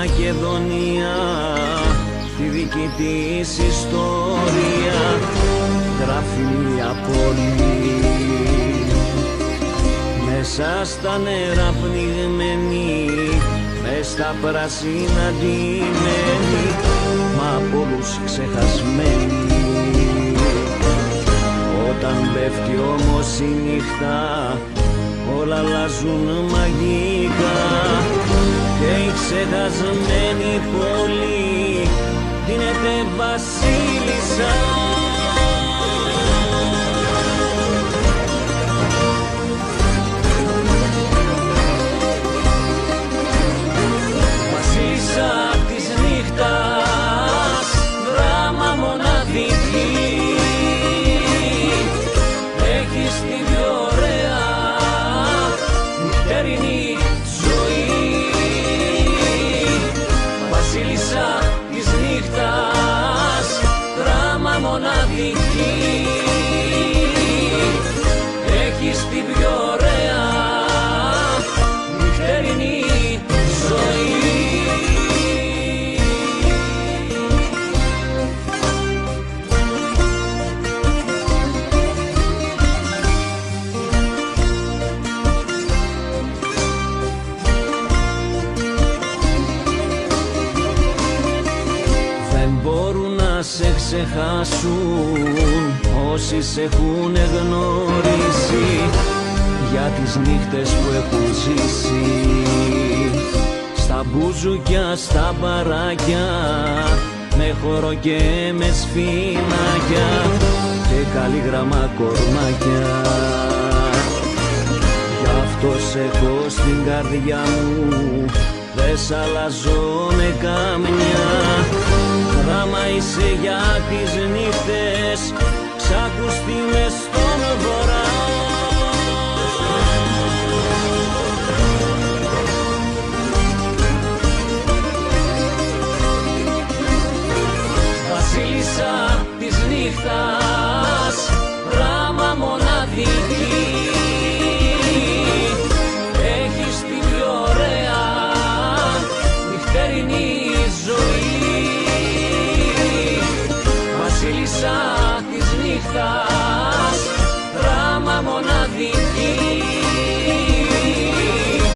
Μακεδονία τη δική της ιστορία γράφει μια πόλη μέσα στα νερά πνιγμένη, μες στα πράσινα ντυμένη, μα από όλους ξεχασμένη. Όταν πέφτει όμως η νύχτα όλα αλλάζουν μαγικά και η ξεχασμένη πόλη γίνεται βασίλισσα. Βασίλισσα της νύχτας, δράμα μοναδική, έχεις την πιο ωραία νυχτερινή ζωή. Βασίλισσα της νύχτας, δράμα μοναδική, έχεις την πιο ωραία νυχτερινή ζωή. Σε ξεχάσουν όσοι σε έχουν γνωρίσει για τις νύχτες που έχουν ζήσει στα μπουζουκιά, στα μπαράκια, με χώρο και με σφινάκια και καλλίγραμμα κορμάκια. Γι' αυτό σε έχω στην καρδιά μου, δεν σ' αλλάζω με καμιά. Δράμα είσαι για τις νύχτες, ξ' ακουστεί μες στον βορρά.